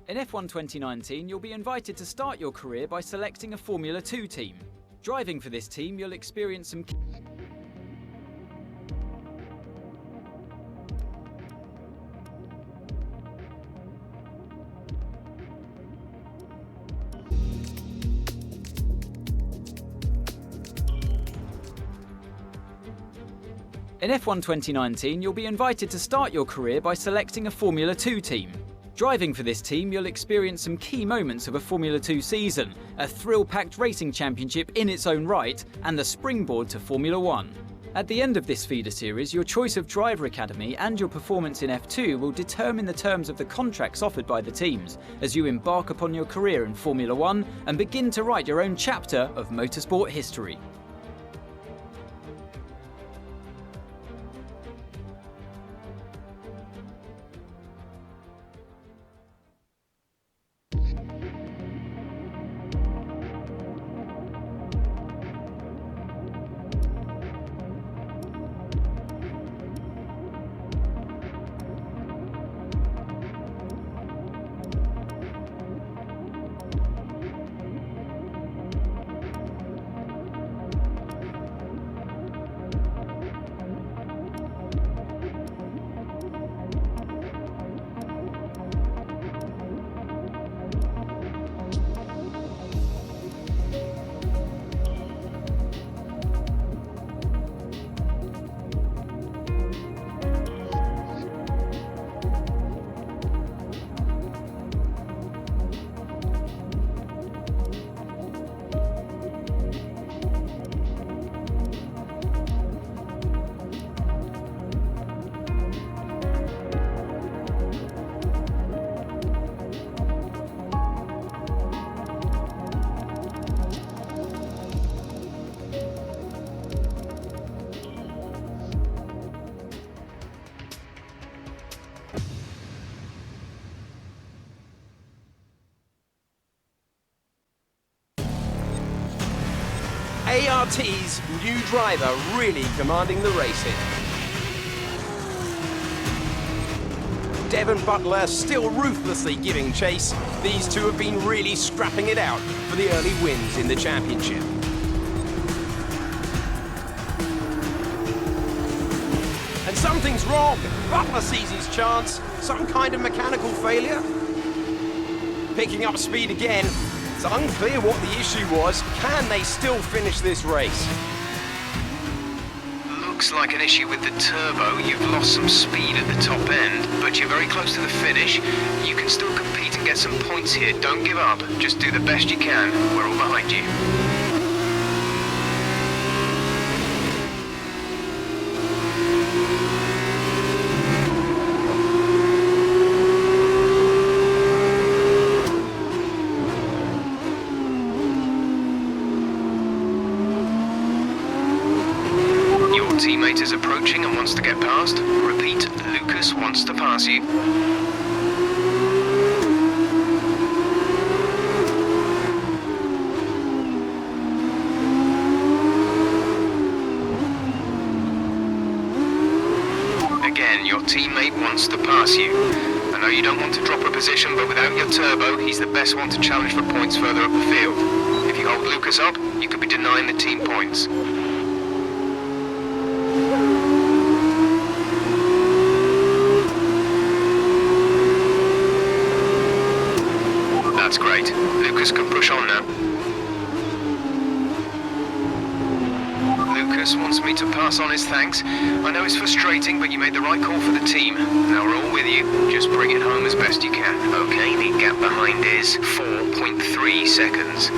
In F1 2019, you'll be invited to start your career by selecting a Formula 2 team. Driving for this team, you'll experience some In F1 2019, you'll be invited to start your career by selecting a Formula 2 team. Driving for this team, you'll experience some key moments of a Formula 2 season, a thrill-packed racing championship in its own right, and the springboard to Formula 1. At the end of this feeder series, your choice of driver academy and your performance in F2 will determine the terms of the contracts offered by the teams as you embark upon your career in Formula 1 and begin to write your own chapter of motorsport history. ART's new driver really commanding the racing. Devon Butler still ruthlessly giving chase. These two have been really scrapping it out for the early wins in the championship. And something's wrong. Butler sees his chance. Some kind of mechanical failure. Picking up speed again. It's unclear what the issue was. Can they still finish this race? Looks like an issue with the turbo. You've lost some speed at the top end, but you're very close to the finish. You can still compete and get some points here. Don't give up. Just do the best you can. We're all behind you. Teammate is approaching and wants to get past. Repeat, Lucas wants to pass you. Again, your teammate wants to pass you. I know you don't want to drop a position, but without your turbo, he's the best one to challenge for points further up the field. If you hold Lucas up, you could be denying the team points. That's great. Lucas can push on now. Lucas wants me to pass on his thanks. I know it's frustrating, but you made the right call for the team. Now we're all with you. Just bring it home as best you can. Okay, the gap behind is 4.3 seconds.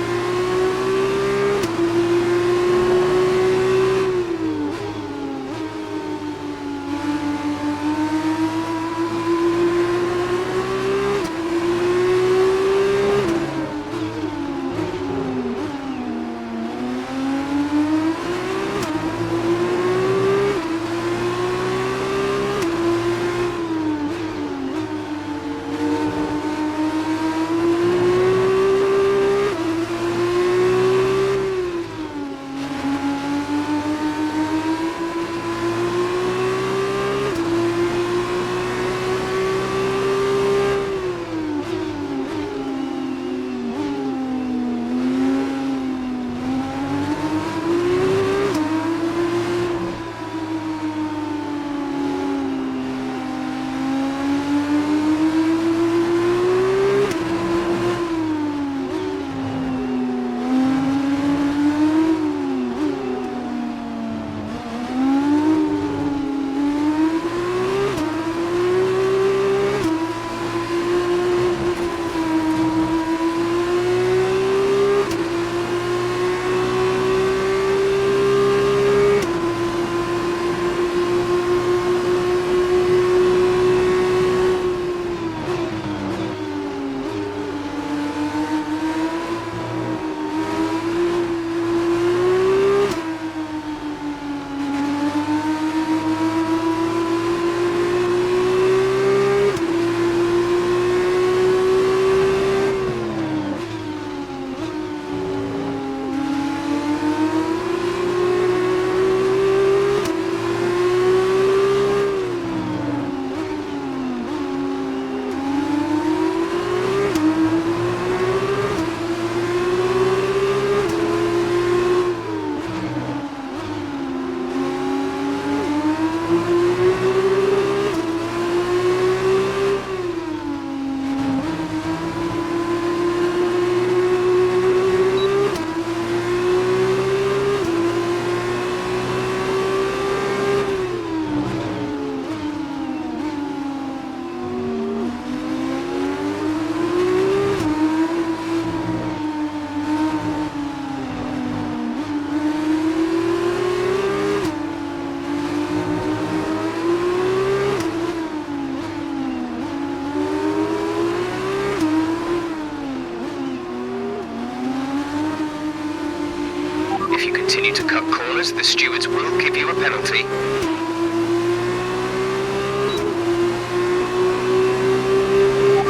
as the stewards will give you a penalty.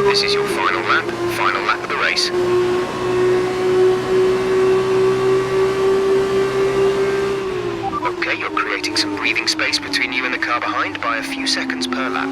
This is your final lap of the race. Okay, you're creating some breathing space between you and the car behind by a few seconds per lap.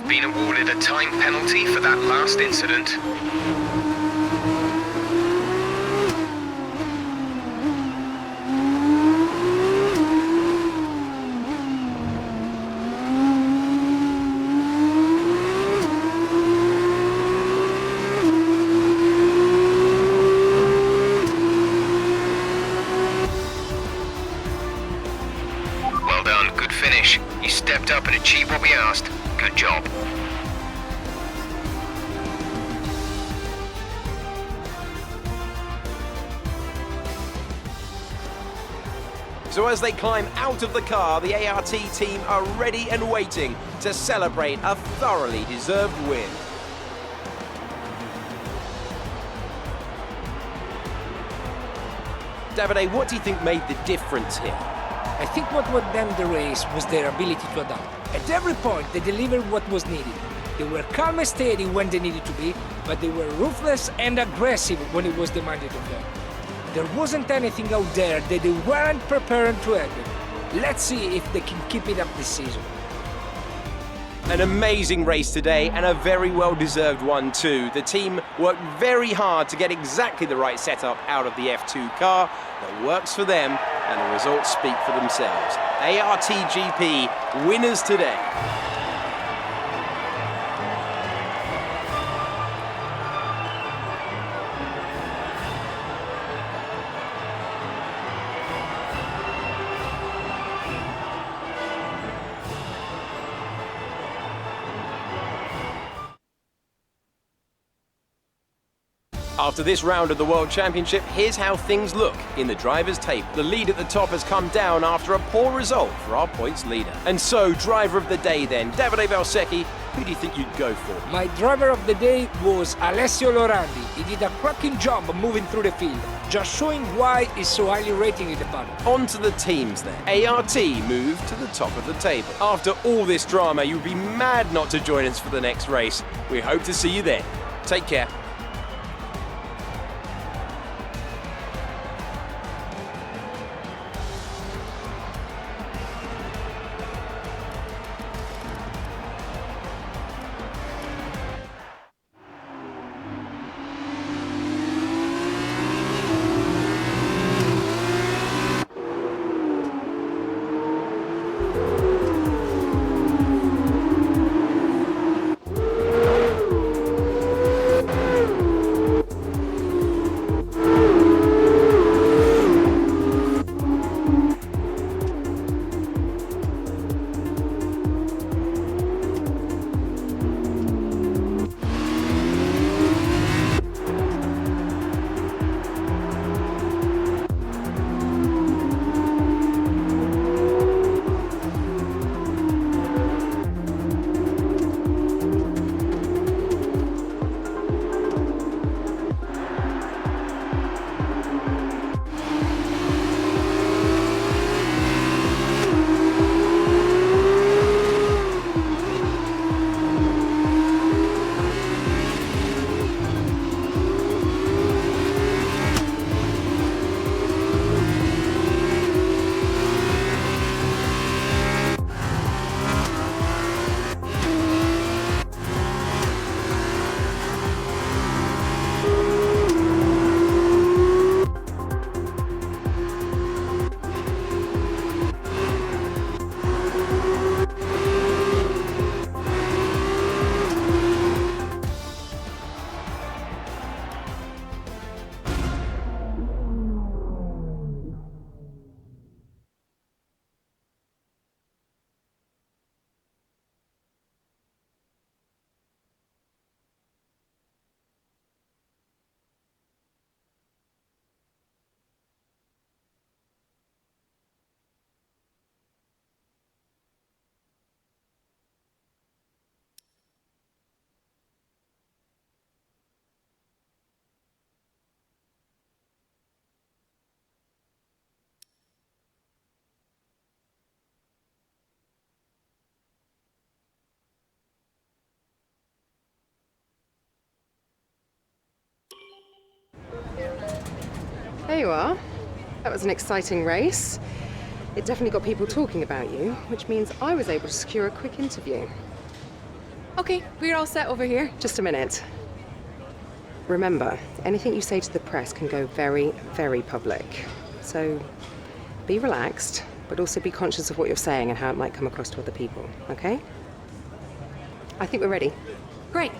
Been awarded a time penalty for that last incident. Well done, good finish. You stepped up and achieved what we asked. Good job. So as they climb out of the car, the ART team are ready and waiting to celebrate a thoroughly deserved win. Davide, what do you think made the difference here? I think what won them the race was their ability to adapt. At every point, they delivered what was needed. They were calm and steady when they needed to be, but they were ruthless and aggressive when it was demanded of them. There wasn't anything out there that they weren't prepared to happen. Let's see if they can keep it up this season. An amazing race today, and a very well-deserved one too. The team worked very hard to get exactly the right setup out of the F2 car that works for them, and the results speak for themselves. ARTGP winners today. After this round of the World Championship, here's how things look in the drivers' table. The lead at the top has come down after a poor result for our points leader. And so, driver of the day then, Davide Valsecchi, who do you think you'd go for? My driver of the day was Alessio Lorandi. He did a cracking job moving through the field, just showing why he's so highly rated in the paddock. On to the teams then. ART moved to the top of the table. After all this drama, you'd be mad not to join us for the next race. We hope to see you then. Take care. There you are. That was an exciting race. It definitely got people talking about you, which means I was able to secure a quick interview. Okay, we're all set over here. Just a minute. Remember, anything you say to the press can go very, very public. So be relaxed, but also be conscious of what you're saying and how it might come across to other people, okay? I think we're ready. Great.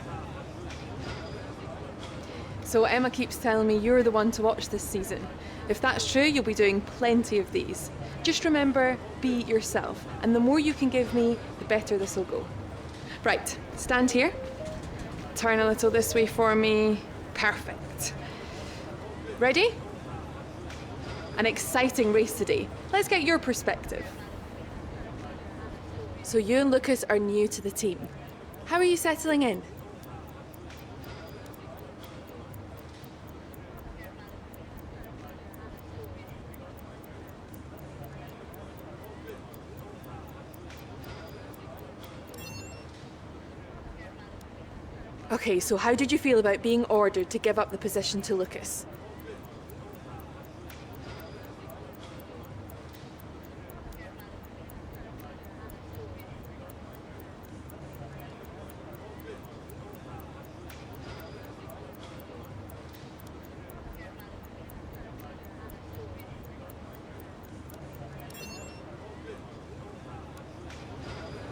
So Emma keeps telling me you're the one to watch this season. If that's true, you'll be doing plenty of these. Just remember, be yourself. And the more you can give me, the better this will go. Right, stand here. Turn a little this way for me. Perfect. Ready? An exciting race today. Let's get your perspective. So you and Lucas are new to the team. How are you settling in? Okay, so how did you feel about being ordered to give up the position to Lucas?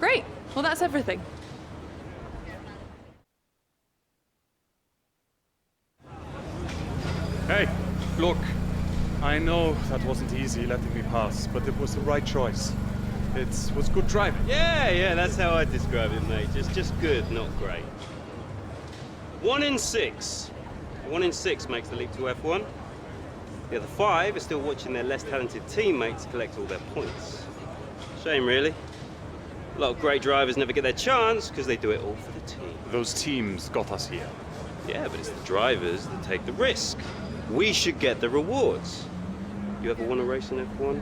Great, well that's everything. Hey, look, I know that wasn't easy letting me pass, but it was the right choice. It was good driving. Yeah, that's how I describe it, mate. Just good, not great. 1 in 6. 1 in 6 makes the leap to F1. The other 5 are still watching their less talented teammates collect all their points. Shame, really. A lot of great drivers never get their chance because they do it all for the team. Those teams got us here. Yeah, but it's the drivers that take the risk. We should get the rewards. You ever won a race in F1?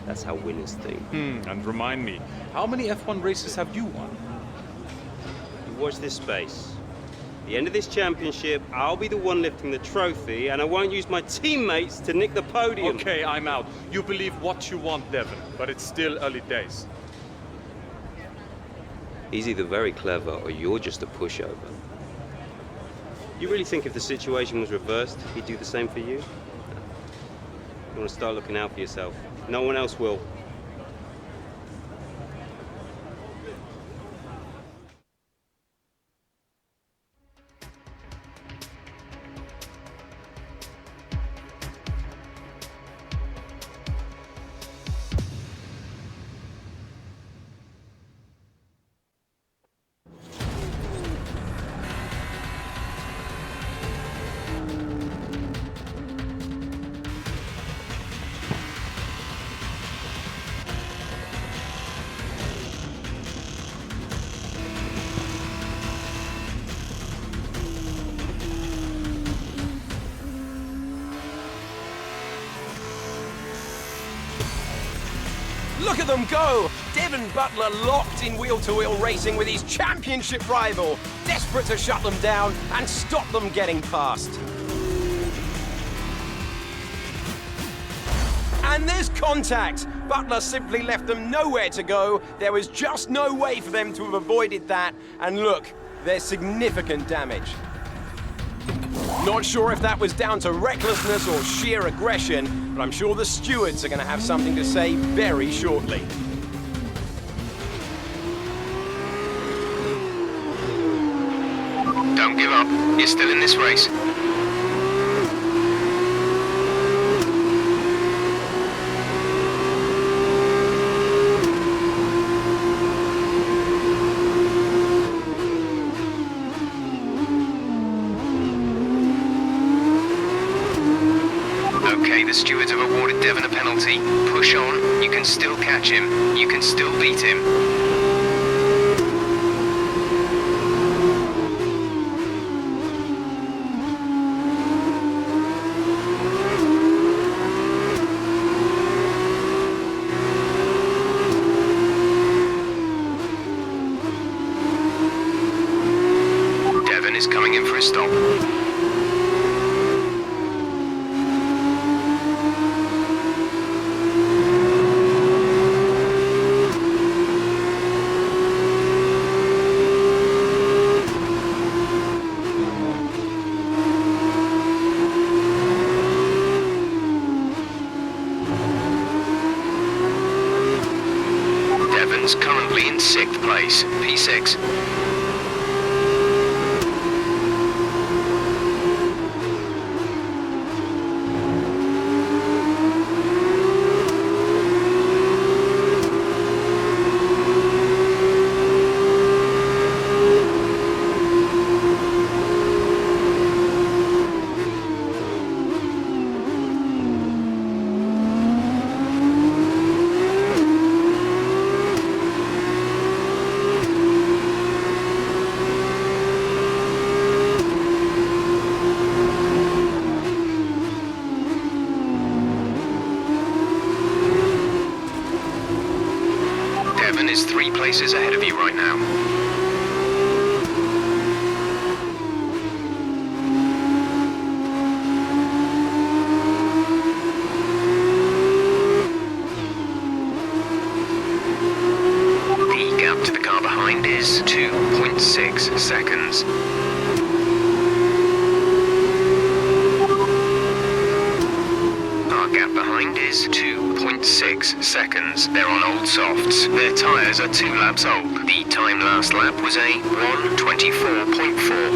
That's how winners think. And remind me, how many F1 races have you won? You watch this space. At the end of this championship, I'll be the one lifting the trophy, and I won't use my teammates to nick the podium. Okay, I'm out. You believe what you want, Devon, but it's still early days. He's either very clever or you're just a pushover. You really think if the situation was reversed, he'd do the same for you? You want to start looking out for yourself. No one else will. Look at them go! Devon Butler locked in wheel-to-wheel racing with his championship rival, desperate to shut them down and stop them getting past. And there's contact! Butler simply left them nowhere to go. There was just no way for them to have avoided that. And look, there's significant damage. Not sure if that was down to recklessness or sheer aggression, but I'm sure the stewards are going to have something to say very shortly. Don't give up. You're still in this race. Okay, the stewards have awarded Devon a penalty. Push on. You can still catch him. You can still beat him. Devon is coming in for a stop. currently in 6th place, P6. Is 3 places ahead of you right now. The gap to the car behind is 2.6 seconds. Our gap behind is 2.6 seconds. They're on old softs. Their tyres are 2 laps old. The time last lap was a 1:24.4.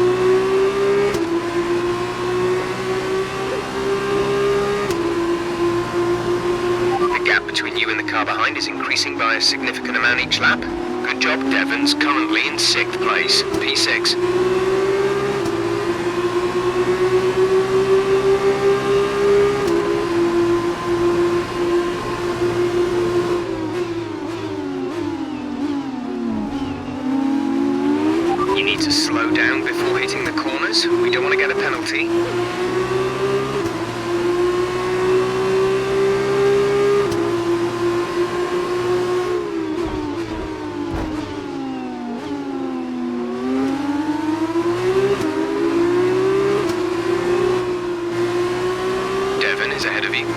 The gap between you and the car behind is increasing by a significant amount each lap. Good job, Devon's currently in 6th place, P6. You need to slow down before hitting the corners. We don't want to get a penalty. Devon is ahead of you.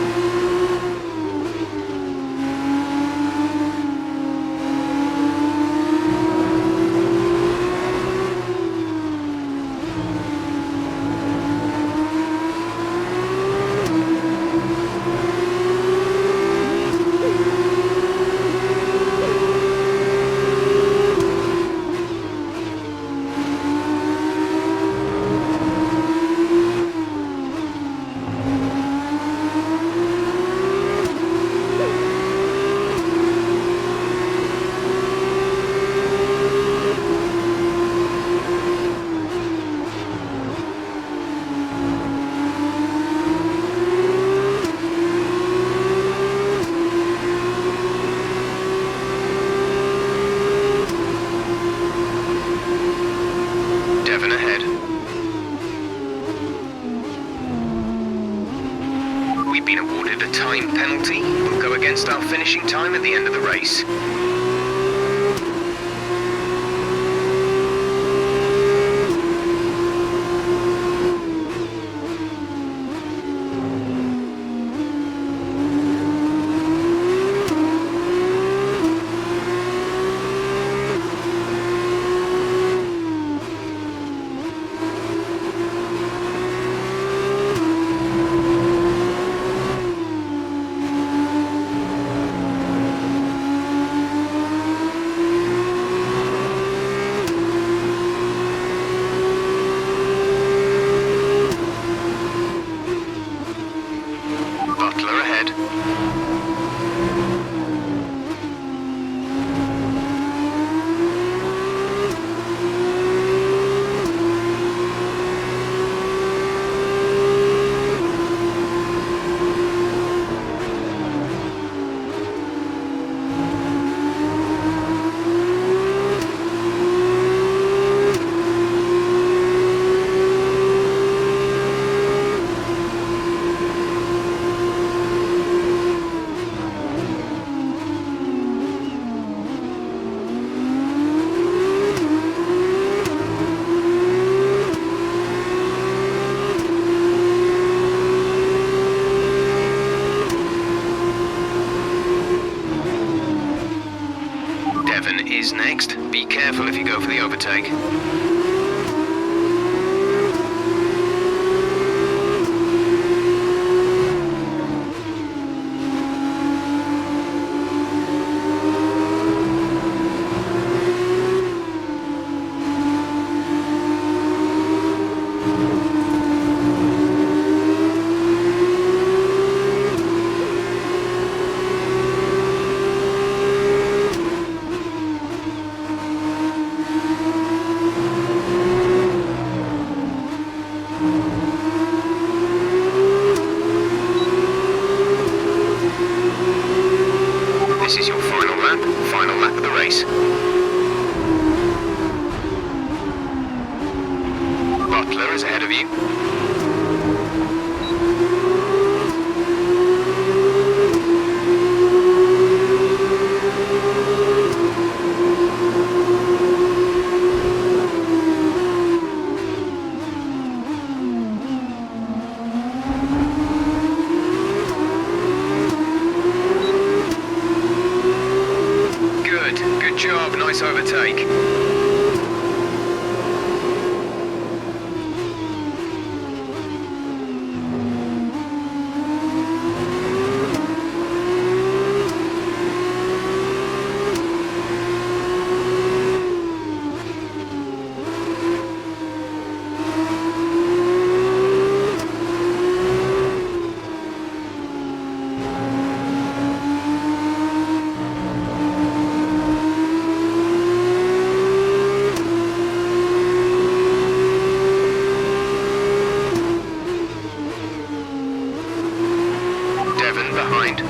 Devon ahead. We've been awarded a time penalty. We'll go against our finishing time at the end of the race. Is next. Be careful if you go for the overtake. Devon behind.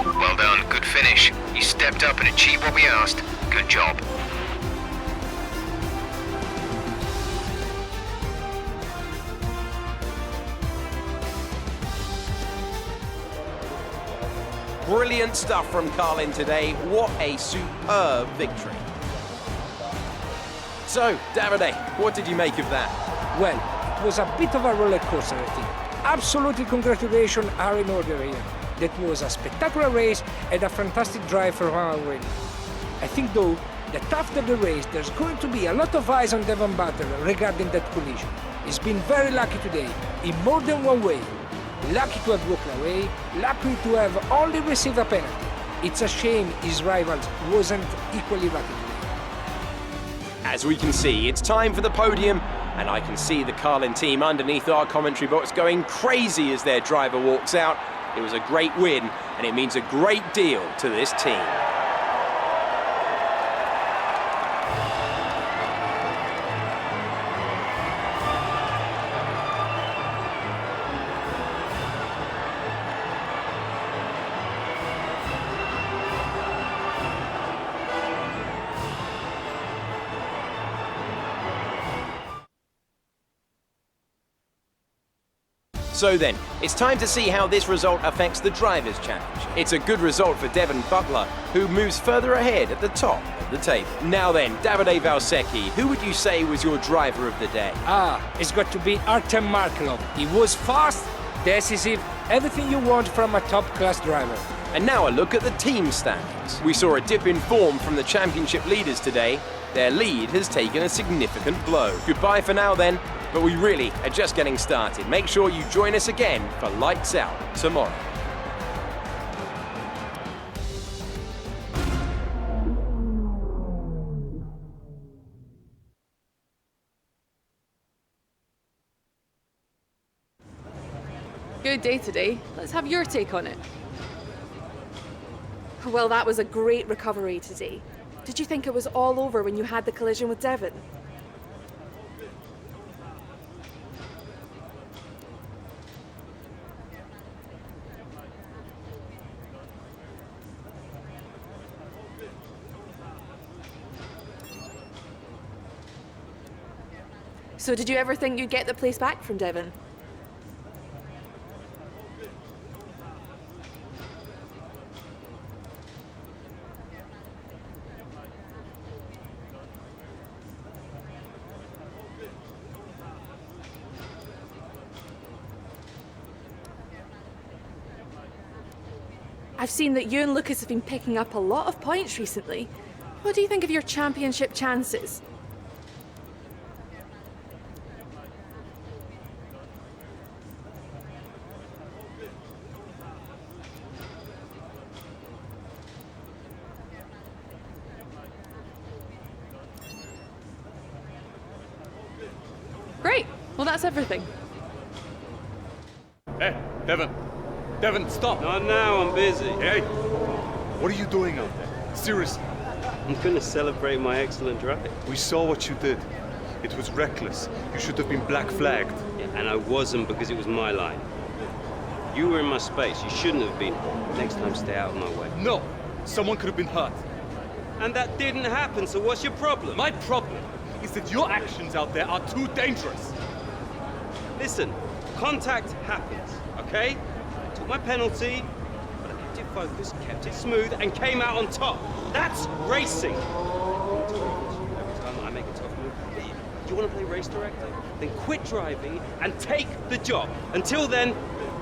Well done, good finish. You stepped up and achieved what we asked. Good job. Brilliant stuff from Carlin today. What a superb victory. So, Davide, what did you make of that? Well, it was a bit of a roller coaster, I think. Absolutely congratulations are in order here. That was a spectacular race and a fantastic drive from our win. I think though, that after the race there's going to be a lot of eyes on Devon Butler regarding that collision. He's been very lucky today, in more than one way. Lucky to have walked away, lucky to have only received a penalty. It's a shame his rivals wasn't equally lucky today. As we can see, it's time for the podium, and I can see the Carlin team underneath our commentary box going crazy as their driver walks out. It was a great win, and it means a great deal to this team. So then, it's time to see how this result affects the Drivers' Challenge. It's a good result for Devon Butler, who moves further ahead at the top of the table. Now then, Davide Valsecchi, who would you say was your driver of the day? It's got to be Artem Markelov. He was fast, decisive, everything you want from a top-class driver. And now a look at the team standings. We saw a dip in form from the championship leaders today. Their lead has taken a significant blow. Goodbye for now then, but we really are just getting started. Make sure you join us again for Lights Out tomorrow. Good day today. Let's have your take on it. Well, that was a great recovery today. Did you think it was all over when you had the collision with Devon? So did you ever think you'd get the place back from Devon? I've seen that you and Lucas have been picking up a lot of points recently. What do you think of your championship chances? Great. Well, that's everything. Hey, Devon. Devon, stop. Not now, I'm busy. Hey, what are you doing out there? Seriously. I'm gonna celebrate my excellent drive. We saw what you did. It was reckless. You should have been black flagged. Yeah, and I wasn't because it was my line. You were in my space. You shouldn't have been. Next time, stay out of my way. No, someone could have been hurt. And that didn't happen, so what's your problem? My problem is that your actions out there are too dangerous. Listen, contact happens, okay? I took my penalty, but I kept it focused, kept it smooth, and came out on top. That's racing. Every time I make a tough move, you want to play race director? Then quit driving and take the job. Until then,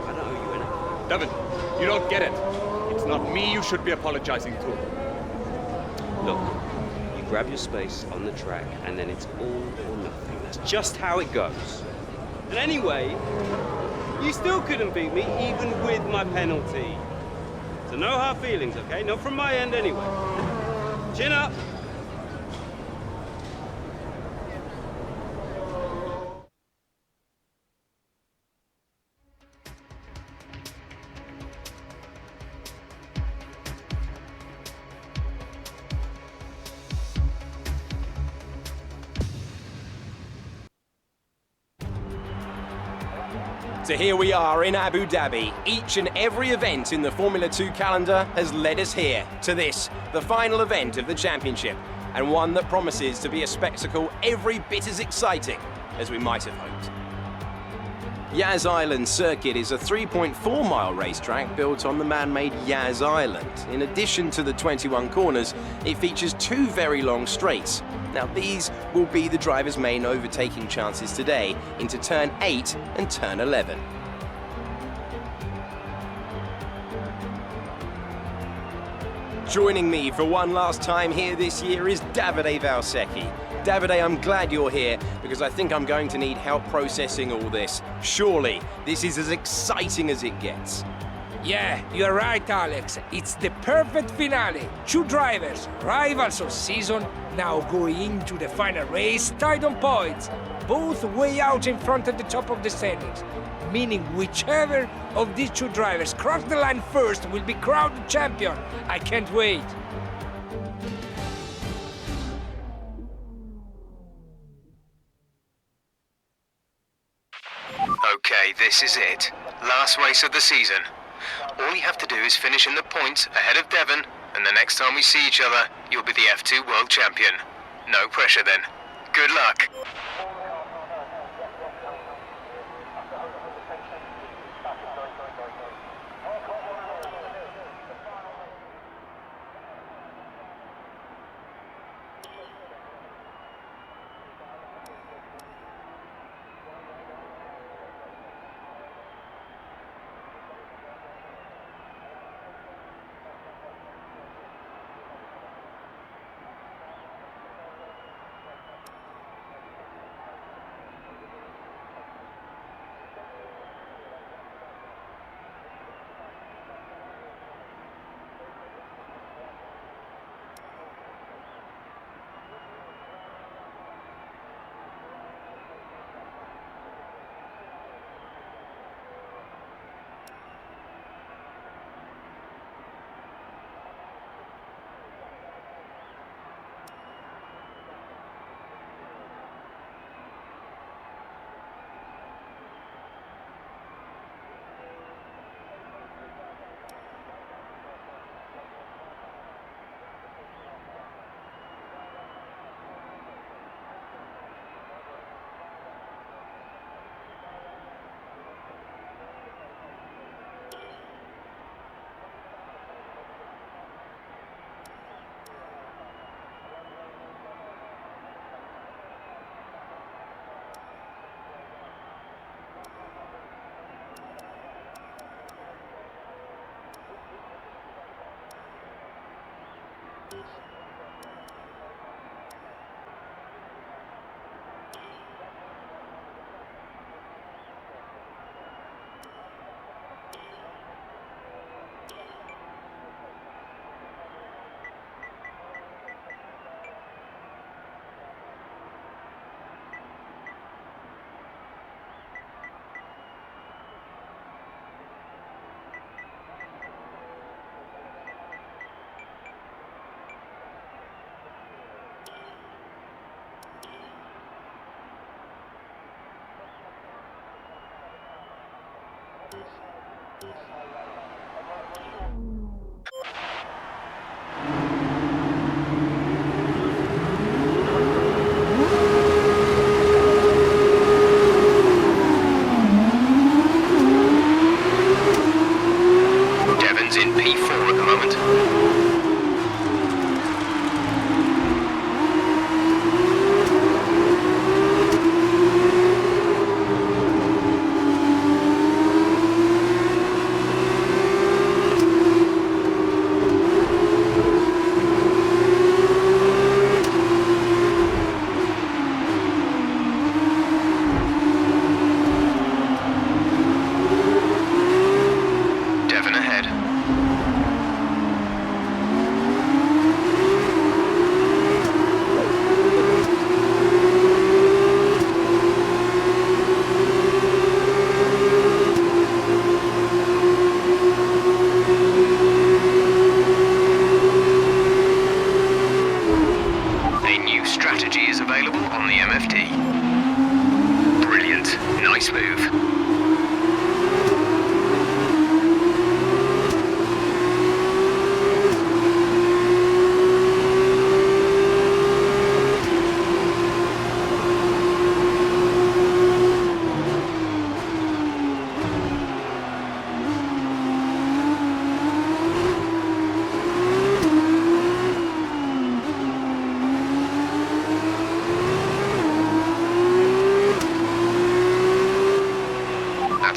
I don't owe you anything. Devon, you don't get it. It's not me you should be apologizing to. Look, you grab your space on the track, and then it's all or nothing. That's just how it goes. And anyway, you still couldn't beat me, even with my penalty. So no hard feelings, okay? Not from my end anyway. Chin up. So here we are in Abu Dhabi. Each and every event in the Formula 2 calendar has led us here to this, the final event of the championship, and one that promises to be a spectacle every bit as exciting as we might have hoped. Yas Island Circuit is a 3.4-mile racetrack built on the man-made Yas Island. In addition to the 21 corners, it features 2 very long straights. Now these will be the drivers' main overtaking chances today into turn 8 and turn 11. Joining me for one last time here this year is Davide Valsecchi. Davide, I'm glad you're here because I think I'm going to need help processing all this. Surely, this is as exciting as it gets. Yeah, you're right, Alex. It's the perfect finale. 2 drivers, rivals of season, now going into the final race tied on points, both way out in front at the top of the standings, meaning whichever of these 2 drivers cross the line first will be crowned champion. I can't wait. Okay, this is it. Last race of the season. All you have to do is finish in the points ahead of Devon, and the next time we see each other, you'll be the F2 World Champion. No pressure then. Good luck.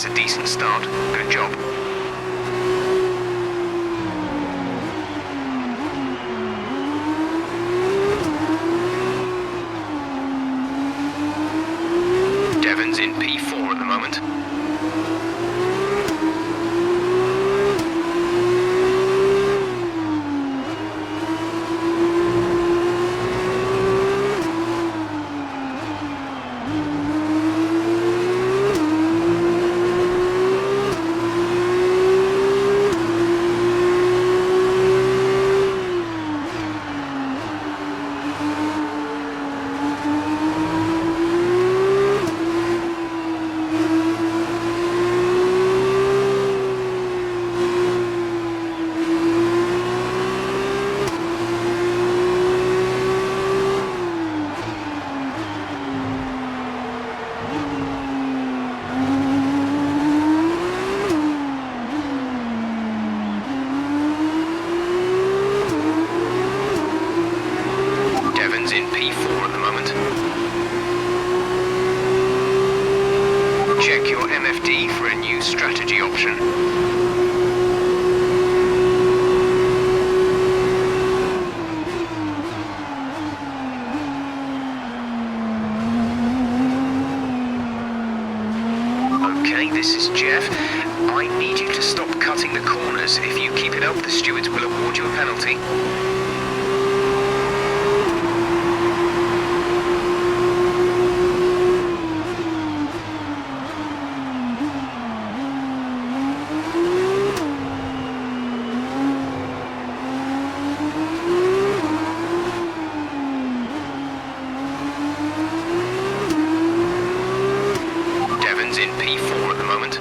That's a decent start. Good job. Devon's in P4 at the moment. Check your MFD for a new strategy option. Okay, this is Jeff. I need you to stop cutting the corners. If you keep it up, the stewards will award you a penalty. In P4 at the moment.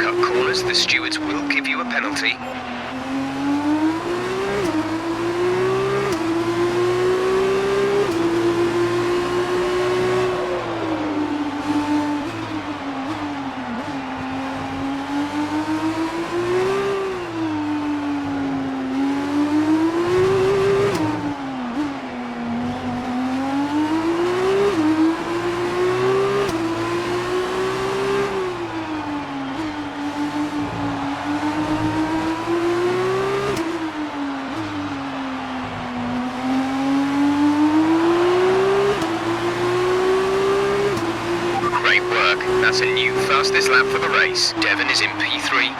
cut corners, the stewards will give you a penalty. That's a new fastest lap for the race. Devon is in P3.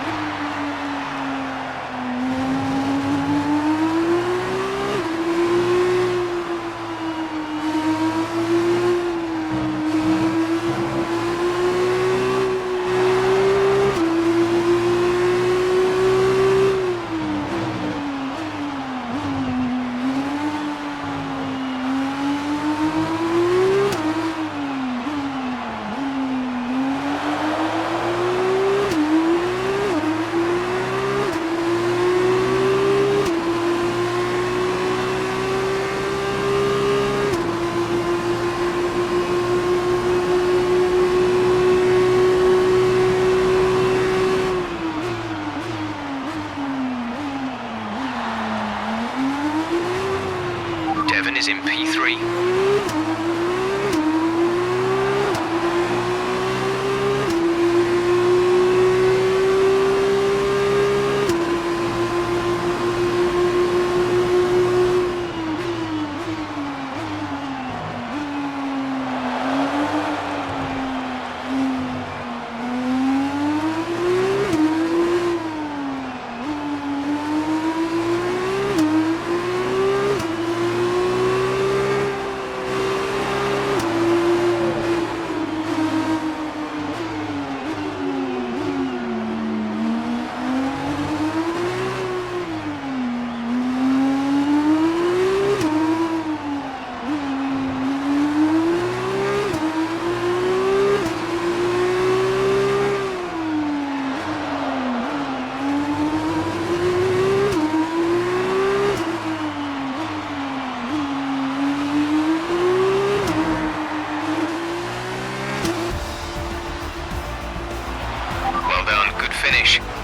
Devon is in P3.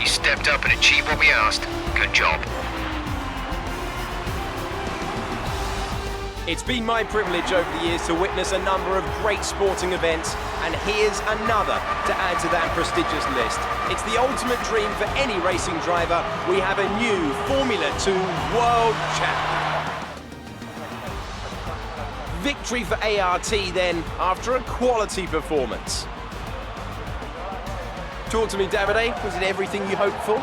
You stepped up and achieved what we asked. Good job. It's been my privilege over the years to witness a number of great sporting events, and here's another to add to that prestigious list. It's the ultimate dream for any racing driver. We have a new Formula 2 World Champion. Victory for ART then, after a quality performance. Talk to me, Davide. Was it everything you hoped for?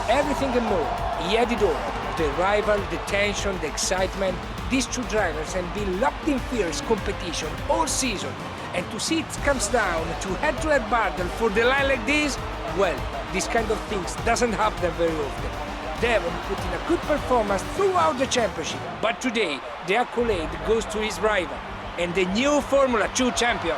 Everything and more. He had it all. The rival, the tension, the excitement. These two drivers have been locked in fierce competition all season. And to see it comes down to head-to-head battle for the line like this, well, this kind of things doesn't happen very often. Devon put in a good performance throughout the championship, but today the accolade goes to his rival and the new Formula 2 champion.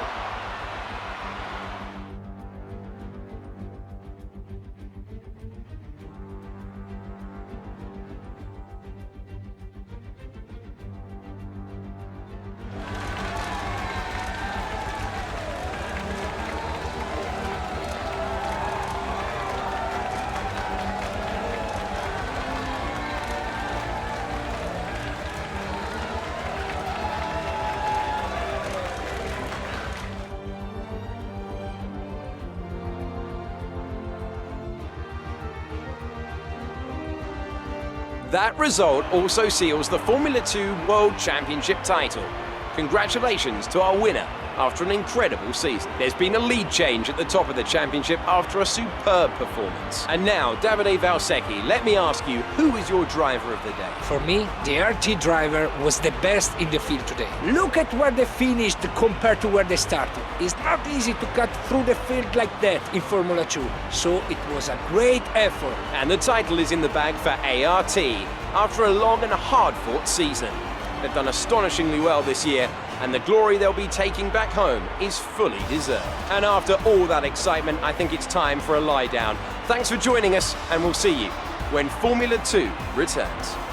That result also seals the Formula 2 World Championship title. Congratulations to our winner after an incredible season. There's been a lead change at the top of the championship after a superb performance. And now, Davide Valsecchi, let me ask you, who is your driver of the day? For me, the RT driver was the best in the field today. Look at where they finished compared to where they started. It's not easy to cut through the field like that in Formula 2, so it was a great effort. And the title is in the bag for ART after a long and hard-fought season. They've done astonishingly well this year, and the glory they'll be taking back home is fully deserved. And after all that excitement, I think it's time for a lie down. Thanks for joining us, and we'll see you when Formula 2 returns.